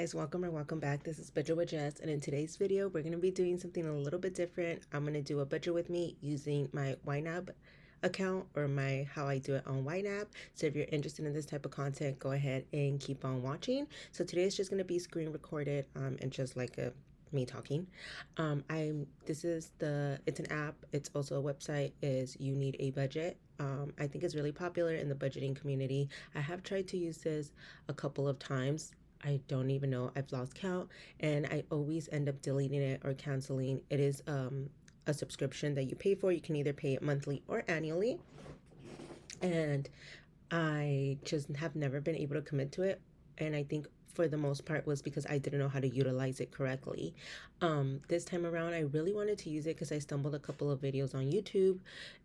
guys, welcome or welcome back. This is Budget with Jess, and in today's video we're going to be doing something a little bit different. I'm going to do a budget with me using my YNAB account, or my how I do it on YNAB. So if you're interested in this type of content, go ahead and keep on watching. So today is just going to be screen recorded and just like me talking. It's an app, it's also a website, is You Need a Budget. I think it's really popular in the budgeting community. I have tried to use this a couple of times. I don't even know, I've lost count, and I always end up deleting it or canceling. It is a subscription that you pay for. You can either pay it monthly or annually, and I just have never been able to commit to it. And I think for the most part was because I didn't know how to utilize it correctly. This time around, I really wanted to use it because I stumbled a couple of videos on YouTube,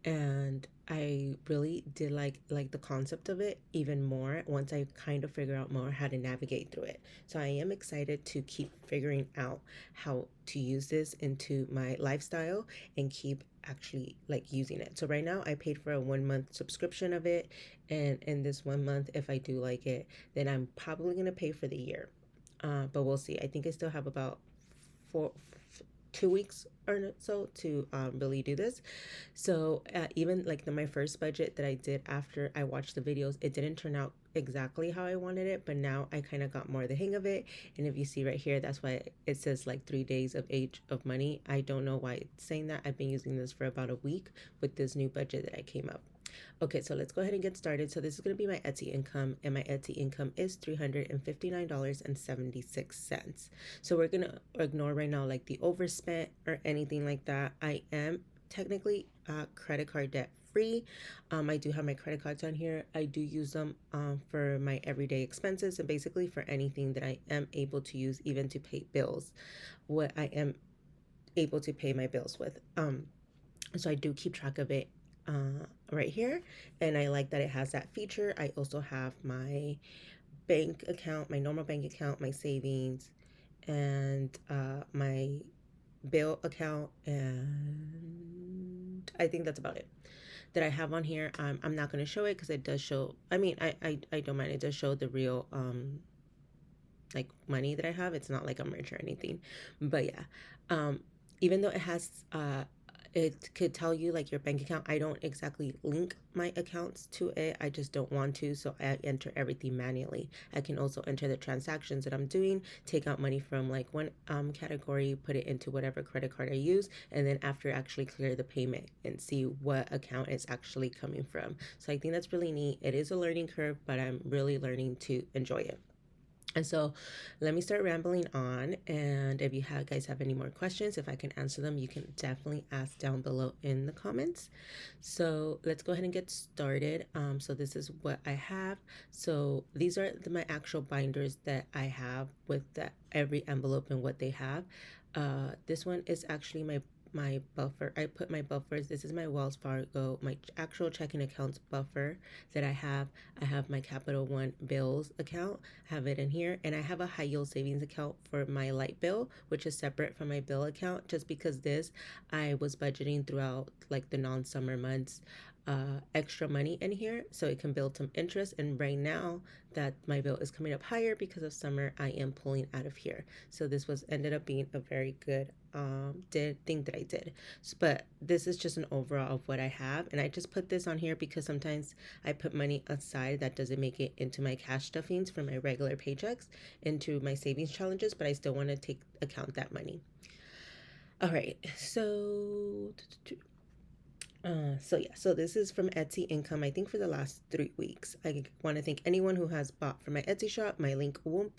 and I really did like the concept of it even more once I kind of figure out more how to navigate through it. So I am excited to keep figuring out how to use this into my lifestyle and keep actually like using it. So right now I paid for a 1 month subscription of it, and in this 1 month, if I do like it, then I'm probably gonna pay for the year, but we'll see. I think I still have about 2 weeks or so to really do this. So even like my first budget that I did after I watched the videos, it didn't turn out exactly how I wanted it, but now I kind of got more the hang of it. And if you see right here, that's why it says like 3 days of age of money. I don't know why it's saying that. I've been using this for about a week with this new budget that I came up. Okay, so let's go ahead and get started. So this is going to be my Etsy income, and my Etsy income is $359.76. So we're going to ignore right now like the overspent or anything like that. I am technically credit card debt free. I do have my credit cards on here. I do use them for my everyday expenses, and basically for anything that I am able to use, even to pay bills, what I am able to pay my bills with. So I do keep track of it right here, and I like that it has that feature. I also have my bank account, my normal bank account, my savings, and my bill account, and I think that's about it that I have on here. I'm not going to show it because it does show, I mean, I don't mind. It does show the real like money that I have. It's not like I'm rich or anything, but yeah, even though it has it could tell you like your bank account, I don't exactly link my accounts to it. I just don't want to, so I enter everything manually. I can also enter the transactions that I'm doing, take out money from like one category, put it into whatever credit card I use, and then after actually clear the payment and see what account it's actually coming from. So I think that's really neat. It is a learning curve, but I'm really learning to enjoy it. And so let me start rambling on, and if you guys have any more questions, if I can answer them, you can definitely ask down below in the comments. So let's go ahead and get started. So this is what I have. So these are my actual binders that I have with every envelope and what they have. This one is actually my buffer. I put my buffers. This is my Wells Fargo, my actual checking accounts buffer that I have. I have my Capital One bills account, I have it in here, and I have a high yield savings account for my light bill, which is separate from my bill account, just because I was budgeting throughout like the non-summer months extra money in here so it can build some interest. And right now that my bill is coming up higher because of summer, I am pulling out of here. So this ended up being a very good thing that I did. But this is just an overall of what I have, and I just put this on here because sometimes I put money aside that doesn't make it into my cash stuffings for my regular paychecks, into my savings challenges, but I still want to account that money. All right, so so this is from Etsy income, I think for the last 3 weeks. I want to thank anyone who has bought from my Etsy shop. My link to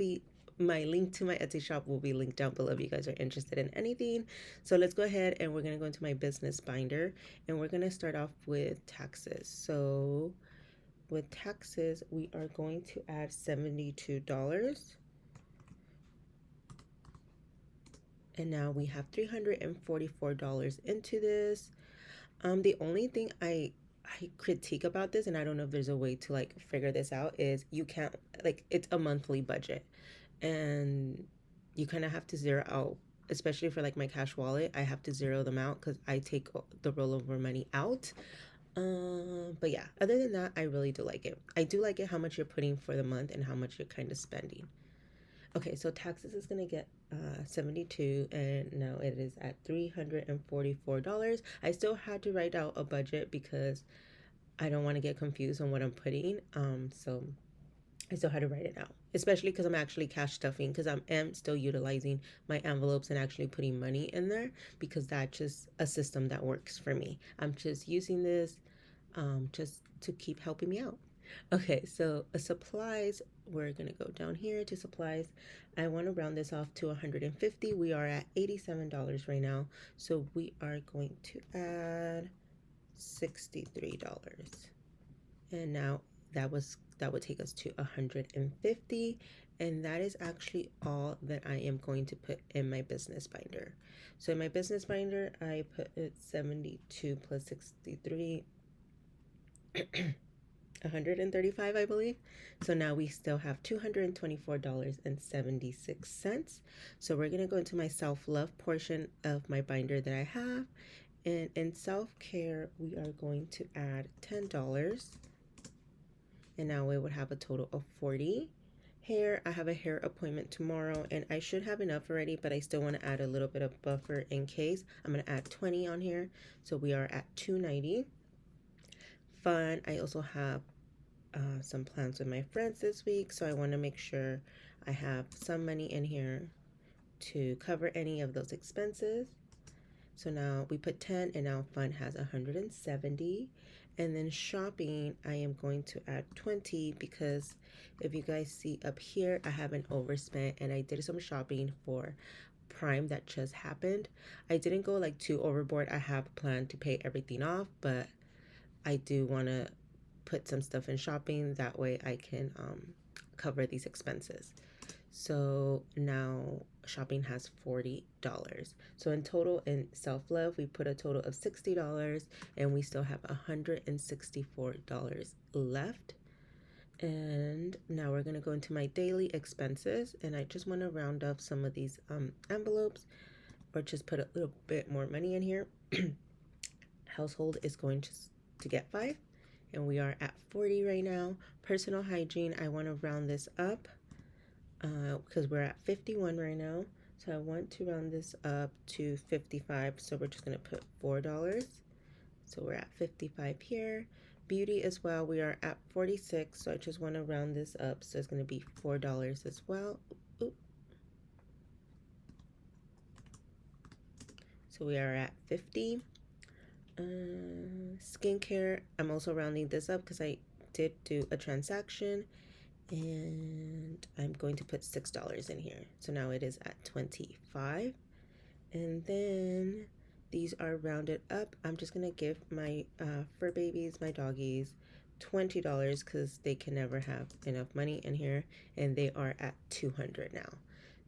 my Etsy shop will be linked down below if you guys are interested in anything. So let's go ahead and we're going to go into my business binder, and we're going to start off with taxes. So with taxes, we are going to add $72. And now we have $344 into this. The only thing I critique about this, and I don't know if there's a way to like figure this out, is you can't, like, it's a monthly budget, and you kind of have to zero out, especially for like my cash wallet. I have to zero them out because I take the rollover money out. But yeah, other than that, I really do like it. I do like it how much you're putting for the month and how much you're kind of spending. Okay, so taxes is gonna get 72, and now it is at $344. I still had to write out a budget because I don't want to get confused on what I'm putting. So I still had to write it out, especially because I'm actually cash stuffing, because I am still utilizing my envelopes and actually putting money in there, because that's just a system that works for me. I'm just using this just to keep helping me out. Okay, so supplies, we're gonna go down here to supplies. I want to round this off to 150. We are at $87 right now, so we are going to add $63. And now that would take us to 150, and that is actually all that I am going to put in my business binder. So in my business binder, I put it 72 plus 63 135, I believe. So now we still have $224.76. So we're going to go into my self-love portion of my binder that I have. And in self-care, we are going to add $10. And now we would have a total of 40. Hair, I have a hair appointment tomorrow, and I should have enough already, but I still want to add a little bit of buffer in case. I'm going to add 20 on here. So we are at 290. Fun, I also have some plans with my friends this week, so I want to make sure I have some money in here to cover any of those expenses. So now we put 10, and now fun has 170. And then shopping, I am going to add 20, because if you guys see up here, I haven't overspent, and I did some shopping for Prime that just happened. I didn't go like too overboard. I have planned to pay everything off, but I do want to put some stuff in shopping. That way I can cover these expenses. So now shopping has $40. So in total, in self-love, we put a total of $60, and we still have $164 left. And now we're gonna go into my daily expenses, and I just want to round up some of these envelopes, or just put a little bit more money in here. Household is going to get 5, and we are at 40 right now. Personal hygiene, I want to round this up because we're at 51 right now. So I want to round this up to 55. So we're just going to put $4. So we're at 55 here. Beauty as well, we are at 46. So I just want to round this up. So it's going to be $4 as well. Ooh. So we are at 50. Skincare, I'm also rounding this up because I did do a transaction, and I'm going to put $6 in here. So now it is at 25. And then these are rounded up. I'm just gonna give my fur babies, my doggies, $20 because they can never have enough money in here, and they are at 200 now.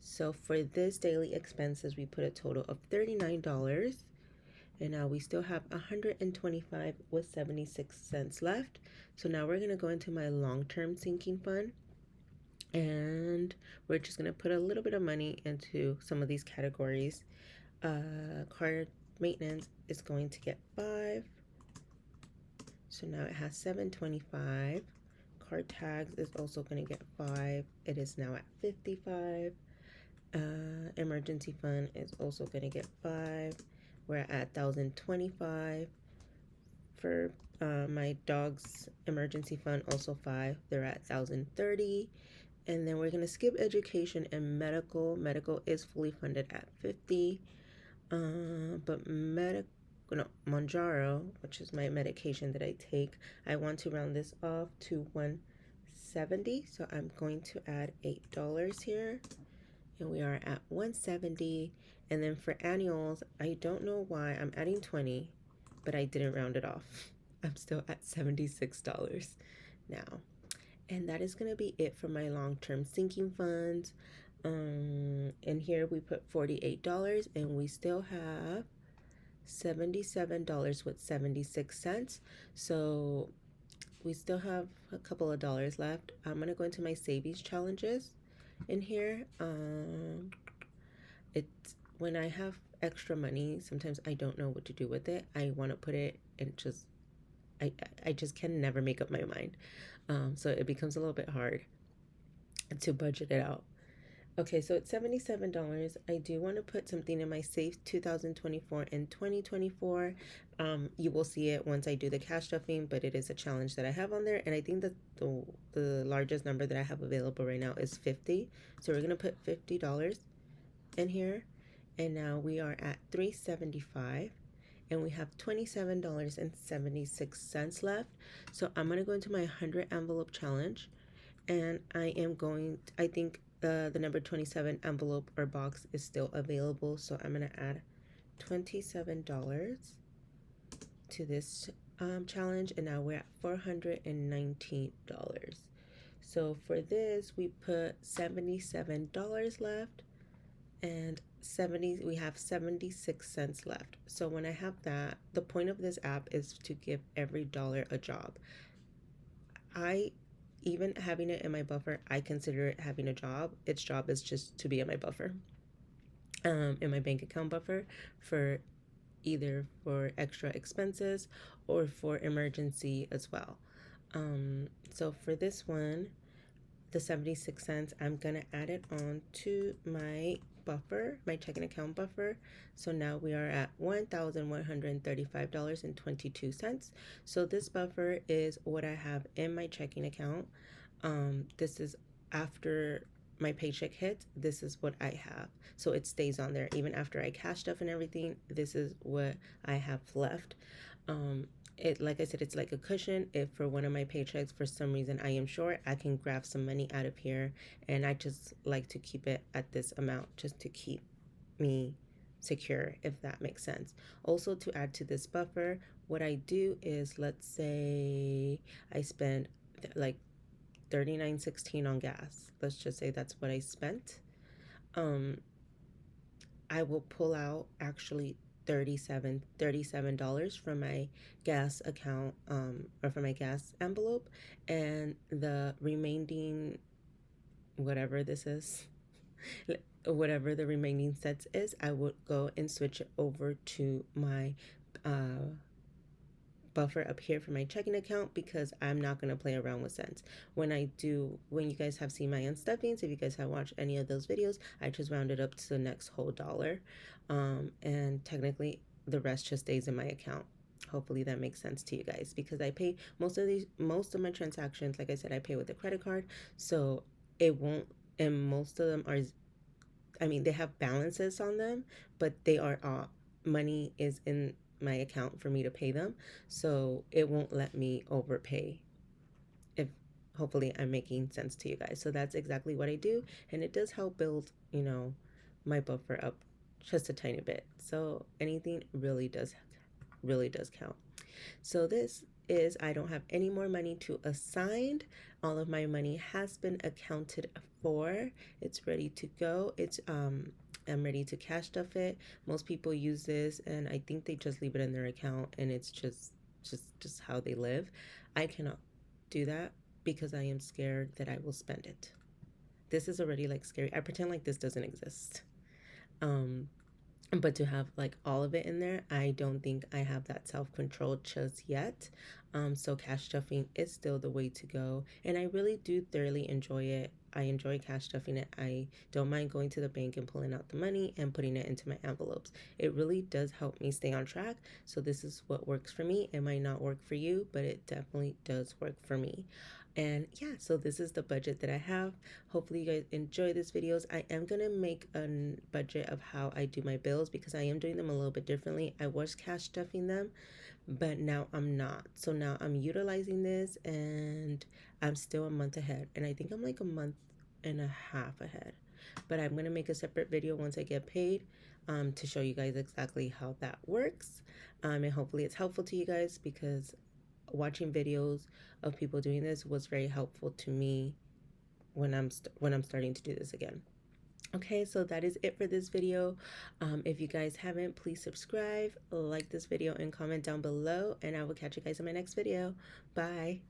So for this daily expenses, we put a total of $39. And now we still have 125 with 76 cents left. So now we're gonna go into my long-term sinking fund, and we're just gonna put a little bit of money into some of these categories. Car maintenance is going to get 5. So now it has 725. Car tags is also gonna get 5. It is now at 55. Emergency fund is also gonna get 5. We're at 1,025. For my dog's emergency fund, also 5. They're at 1,030. And then we're gonna skip education and medical. Medical is fully funded at 50. But Monjaro, which is my medication that I take, I want to round this off to 170. So I'm going to add $8 here, and we are at 170. And then for annuals, I don't know why I'm adding 20, but I didn't round it off. I'm still at $76 now. And that is going to be it for my long-term sinking funds. And here we put $48, and we still have $77 with 76 cents. So we still have a couple of dollars left. I'm going to go into my savings challenges in here. It's when I have extra money, sometimes I don't know what to do with it. I want to put it in just, I just can never make up my mind. So it becomes a little bit hard to budget it out. Okay, so it's $77. I do want to put something in my safe 2024 and 2024. You will see it once I do the cash stuffing, but it is a challenge that I have on there. And I think that the largest number that I have available right now is 50. So we're going to put $50 in here. And now we are at 375 and we have $27.76 left. So I'm going to go into my 100 envelope challenge, and I think the number 27 envelope or box is still available. So I'm going to add $27 to this challenge, and now we're at $419. So for this, we put $77 left, and we have 76 cents left. So when I have that, the point of this app is to give every dollar a job. I Even having it in my buffer, I consider it having a job. Its job is just to be in my buffer, in my bank account buffer, for either for extra expenses or for emergency as well. So for this one, the 76 cents, I'm gonna add it on to my buffer, my checking account buffer. So now we are at $1,135.22. So this buffer is what I have in my checking account. This is after my paycheck hits. This is what I have. So it stays on there even after I cash stuff and everything. This is what I have left. Like I said, it's like a cushion. If for one of my paychecks for some reason I am short, I can grab some money out of here, and I just like to keep it at this amount just to keep me secure, if that makes sense. Also, to add to this buffer, what I do is, let's say I spend like $39.16 on gas. Let's just say that's what I spent. I will pull out actually $37 from my gas account, or from my gas envelope, and the remaining, whatever this is, whatever the remaining sets is, I would go and switch it over to my buffer up here for my checking account, because I'm not going to play around with cents. When you guys have seen my unstuffings, if you guys have watched any of those videos, I just rounded up to the next whole dollar. And technically the rest just stays in my account. Hopefully that makes sense to you guys, because I pay most of my transactions, like I said, I pay with a credit card. So it won't, and most of them are, I mean, they have balances on them, but they are money is in my account for me to pay them, so it won't let me overpay. If Hopefully I'm making sense to you guys. So that's exactly what I do, and it does help build, my buffer up just a tiny bit. So anything really does count. So this is, I don't have any more money to assign. All of my money has been accounted for. It's ready to go. I'm ready to cash stuff it. Most people use this, and I think they just leave it in their account, and it's just how they live. I cannot do that because I am scared that I will spend it. This is already like scary. I pretend like this doesn't exist. But to have like all of it in there, I don't think I have that self-control just yet. So cash stuffing is still the way to go, and I really do thoroughly enjoy it. I enjoy cash stuffing it. I don't mind going to the bank and pulling out the money and putting it into my envelopes. It really does help me stay on track. So this is what works for me. It might not work for you, but it definitely does work for me. And yeah, so this is the budget that I have. Hopefully you guys enjoy these videos. I am going to make a budget of how I do my bills, because I am doing them a little bit differently. I was cash stuffing them, but now I'm not. So now I'm utilizing this, and I'm still a month ahead. And I think I'm like a month and a half ahead. But I'm going to make a separate video once I get paid, to show you guys exactly how that works. And hopefully it's helpful to you guys, because watching videos of people doing this was very helpful to me when I'm starting to do this again. Okay, so that is it for this video. If you guys haven't, please subscribe, like this video, and comment down below, and I will catch you guys in my next video. Bye.